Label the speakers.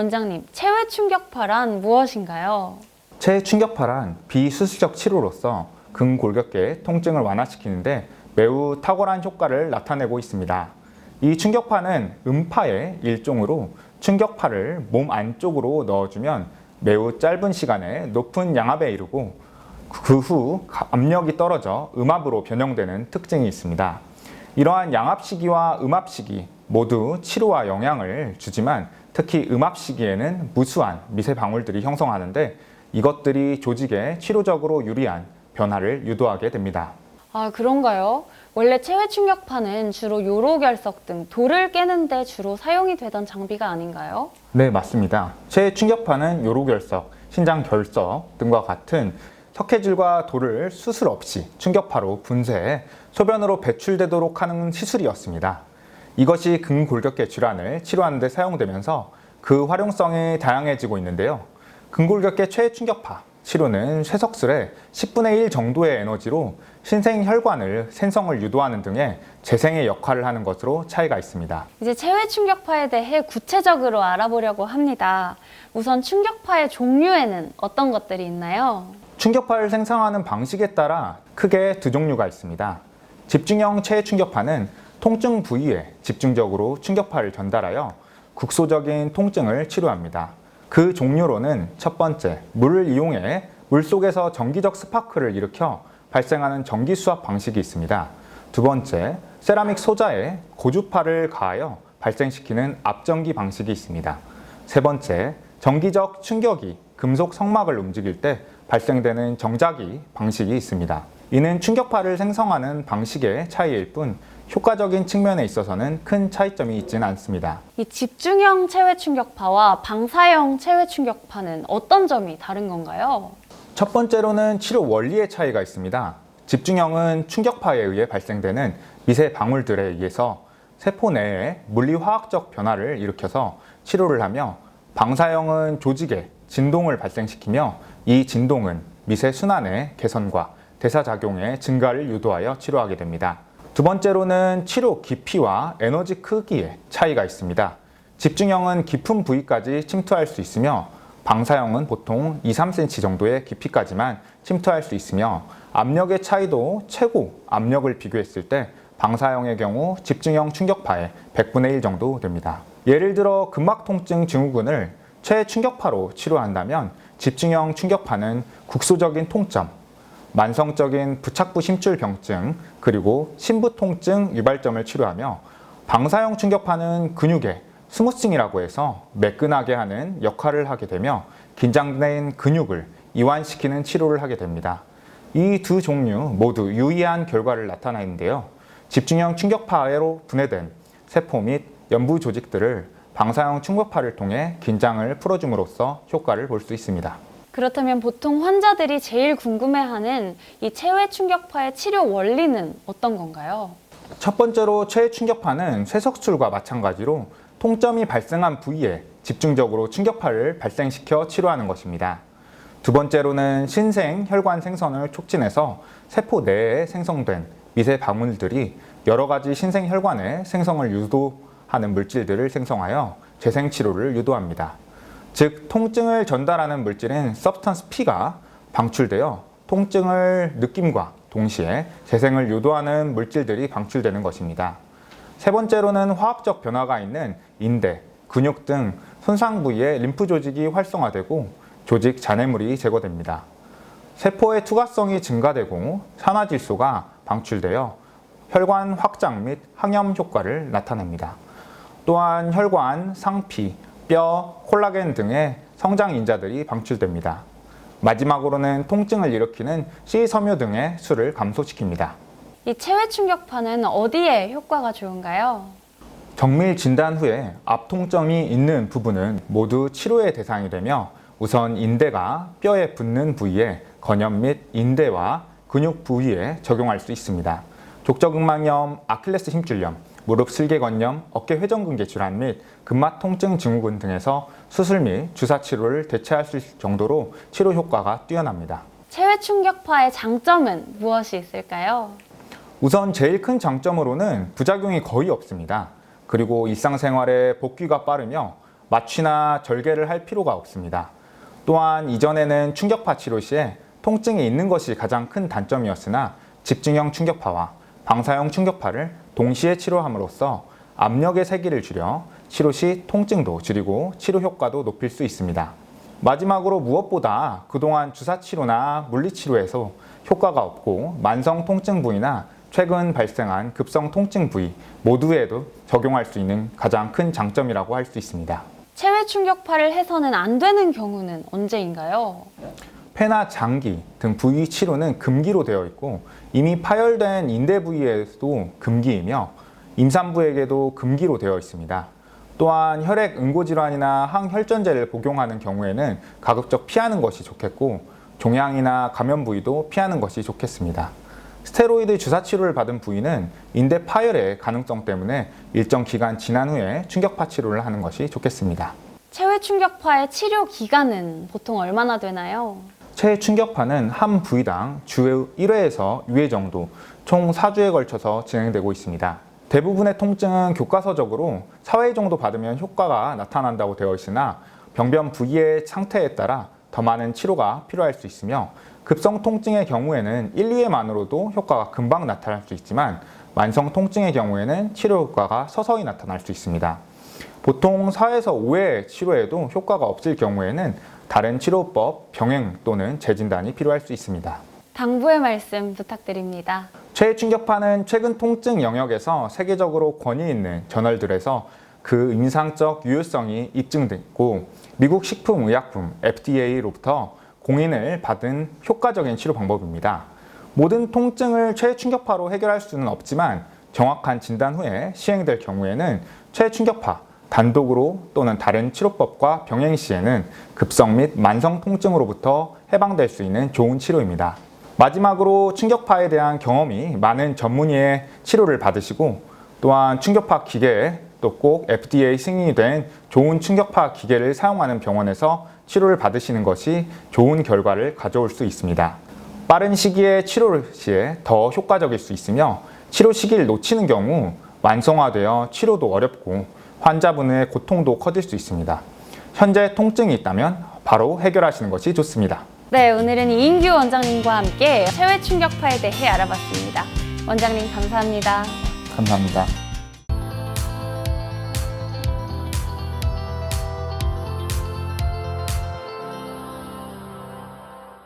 Speaker 1: 원장님, 체외 충격파란 무엇인가요?
Speaker 2: 체외 충격파란 비수술적 치료로서 근골격계 통증을 완화시키는데 매우 탁월한 효과를 나타내고 있습니다. 이 충격파는 음파의 일종으로 충격파를 몸 안쪽으로 넣어주면 매우 짧은 시간에 높은 양압에 이르고 그 후 압력이 떨어져 음압으로 변형되는 특징이 있습니다. 이러한 양압시기와 음압시기 모두 치료와 영향을 주지만 특히 음압시기에는 무수한 미세 방울들이 형성하는데 이것들이 조직에 치료적으로 유리한 변화를 유도하게 됩니다.
Speaker 1: 아, 그런가요? 원래 체외 충격파는 주로 요로결석 등 돌을 깨는 데 주로 사용이 되던 장비가 아닌가요?
Speaker 2: 네, 맞습니다. 체외 충격파는 요로결석, 신장결석 등과 같은 석회질과 돌을 수술 없이 충격파로 분쇄해 소변으로 배출되도록 하는 시술이었습니다. 이것이 근골격계 질환을 치료하는 데 사용되면서 그 활용성이 다양해지고 있는데요. 근골격계 체외 충격파 치료는 쇠석술의 10분의 1 정도의 에너지로 신생혈관을 생성을 유도하는 등의 재생의 역할을 하는 것으로 차이가 있습니다.
Speaker 1: 이제 체외 충격파에 대해 구체적으로 알아보려고 합니다. 우선 충격파의 종류에는 어떤 것들이 있나요?
Speaker 2: 충격파를 생성하는 방식에 따라 크게 두 종류가 있습니다. 집중형 체외 충격파는 통증 부위에 집중적으로 충격파를 전달하여 국소적인 통증을 치료합니다. 그 종류로는 첫 번째, 물을 이용해 물속에서 전기적 스파크를 일으켜 발생하는 전기 수압 방식이 있습니다. 두 번째, 세라믹 소자에 고주파를 가하여 발생시키는 압전기 방식이 있습니다. 세 번째, 전기적 충격이 금속 성막을 움직일 때 발생되는 정자기 방식이 있습니다. 이는 충격파를 생성하는 방식의 차이일 뿐 효과적인 측면에 있어서는 큰 차이점이 있지는 않습니다.
Speaker 1: 이 집중형 체외 충격파와 방사형 체외 충격파는 어떤 점이 다른 건가요?
Speaker 2: 첫 번째로는 치료 원리의 차이가 있습니다. 집중형은 충격파에 의해 발생되는 미세 방울들에 의해서 세포 내에 물리화학적 변화를 일으켜서 치료를 하며 방사형은 조직에 진동을 발생시키며 이 진동은 미세 순환의 개선과 대사작용의 증가를 유도하여 치료하게 됩니다. 두 번째로는 치료 깊이와 에너지 크기의 차이가 있습니다. 집중형은 깊은 부위까지 침투할 수 있으며 방사형은 보통 2-3cm 정도의 깊이까지만 침투할 수 있으며 압력의 차이도 최고 압력을 비교했을 때 방사형의 경우 집중형 충격파의 100분의 1 정도 됩니다. 예를 들어 근막통증 증후군을 최충격파로 치료한다면 집중형 충격파는 국소적인 통점, 만성적인 부착부 심줄병증, 그리고 신부통증 유발점을 치료하며 방사형 충격파는 근육의 스무싱이라고 해서 매끈하게 하는 역할을 하게 되며 긴장된 근육을 이완시키는 치료를 하게 됩니다. 이 두 종류 모두 유의한 결과를 나타내는데요. 집중형 충격파로 분해된 세포 및 연부 조직들을 방사형 충격파를 통해 긴장을 풀어줌으로써 효과를 볼 수 있습니다.
Speaker 1: 그렇다면 보통 환자들이 제일 궁금해하는 이 체외 충격파의 치료 원리는 어떤 건가요?
Speaker 2: 첫 번째로 체외 충격파는 쇠석술과 마찬가지로 통점이 발생한 부위에 집중적으로 충격파를 발생시켜 치료하는 것입니다. 두 번째로는 신생 혈관 생성을 촉진해서 세포 내에 생성된 미세 방울들이 여러 가지 신생 혈관의 생성을 유도하는 물질들을 생성하여 재생 치료를 유도합니다. 즉, 통증을 전달하는 물질인 서브스턴스 P가 방출되어 통증을 느낌과 동시에 재생을 유도하는 물질들이 방출되는 것입니다. 세 번째로는 화학적 변화가 있는 인대, 근육 등 손상 부위의 림프 조직이 활성화되고 조직 잔해물이 제거됩니다. 세포의 투과성이 증가되고 산화질소가 방출되어 혈관 확장 및 항염 효과를 나타냅니다. 또한 혈관, 상피, 뼈, 콜라겐 등의 성장 인자들이 방출됩니다. 마지막으로는 통증을 일으키는 C섬유 등의 수를 감소시킵니다.
Speaker 1: 이 체외 충격파는 어디에 효과가 좋은가요?
Speaker 2: 정밀 진단 후에 압통점이 있는 부분은 모두 치료의 대상이 되며 우선 인대가 뼈에 붙는 부위에 건염 및 인대와 근육 부위에 적용할 수 있습니다. 족저근막염, 아킬레스 힘줄염, 무릎 슬개건염, 어깨 회전근개 질환 및 근막 통증 증후군 등에서 수술 및 주사 치료를 대체할 수 있을 정도로 치료 효과가 뛰어납니다.
Speaker 1: 체외 충격파의 장점은 무엇이 있을까요?
Speaker 2: 우선 제일 큰 장점으로는 부작용이 거의 없습니다. 그리고 일상생활에 복귀가 빠르며 마취나 절개를 할 필요가 없습니다. 또한 이전에는 충격파 치료 시에 통증이 있는 것이 가장 큰 단점이었으나 집중형 충격파와 방사형 충격파를 동시에 치료함으로써 압력의 세기를 줄여 치료 시 통증도 줄이고 치료 효과도 높일 수 있습니다. 마지막으로 무엇보다 그동안 주사치료나 물리치료에서 효과가 없고 만성 통증 부위나 최근 발생한 급성 통증 부위 모두에도 적용할 수 있는 가장 큰 장점이라고 할 수 있습니다.
Speaker 1: 체외 충격파를 해서는 안 되는 경우는 언제인가요?
Speaker 2: 폐나 장기 등 부위 치료는 금기로 되어 있고 이미 파열된 인대 부위에도 금기이며 임산부에게도 금기로 되어 있습니다. 또한 혈액 응고질환이나 항혈전제를 복용하는 경우에는 가급적 피하는 것이 좋겠고 종양이나 감염 부위도 피하는 것이 좋겠습니다. 스테로이드 주사 치료를 받은 부위는 인대 파열의 가능성 때문에 일정 기간 지난 후에 충격파 치료를 하는 것이 좋겠습니다.
Speaker 1: 체외 충격파의 치료 기간은 보통 얼마나 되나요?
Speaker 2: 체외 충격파는 한 부위당 주 1회에서 2회 정도 총 4주에 걸쳐서 진행되고 있습니다. 대부분의 통증은 교과서적으로 4회 정도 받으면 효과가 나타난다고 되어 있으나 병변 부위의 상태에 따라 더 많은 치료가 필요할 수 있으며 급성 통증의 경우에는 1, 2회만으로도 효과가 금방 나타날 수 있지만 만성 통증의 경우에는 치료 효과가 서서히 나타날 수 있습니다. 보통 4에서 5회 치료에도 효과가 없을 경우에는 다른 치료법, 병행 또는 재진단이 필요할 수 있습니다.
Speaker 1: 당부의 말씀 부탁드립니다.
Speaker 2: 체외 충격파는 최근 통증 영역에서 세계적으로 권위 있는 저널들에서 그 임상적 유효성이 입증됐고 미국 식품의약품 FDA로부터 공인을 받은 효과적인 치료 방법입니다. 모든 통증을 체외 충격파로 해결할 수는 없지만 정확한 진단 후에 시행될 경우에는 체외 충격파 단독으로 또는 다른 치료법과 병행 시에는 급성 및 만성 통증으로부터 해방될 수 있는 좋은 치료입니다. 마지막으로 충격파에 대한 경험이 많은 전문의의 치료를 받으시고 또한 충격파 기계에 또 꼭 FDA 승인이 된 좋은 충격파 기계를 사용하는 병원에서 치료를 받으시는 것이 좋은 결과를 가져올 수 있습니다. 빠른 시기에 치료 시에 더 효과적일 수 있으며 치료 시기를 놓치는 경우 완성화되어 치료도 어렵고 환자분의 고통도 커질 수 있습니다. 현재 통증이 있다면 바로 해결하시는 것이 좋습니다.
Speaker 1: 네, 오늘은 이인규 원장님과 함께 체외 충격파에 대해 알아봤습니다. 원장님 감사합니다.
Speaker 2: 감사합니다.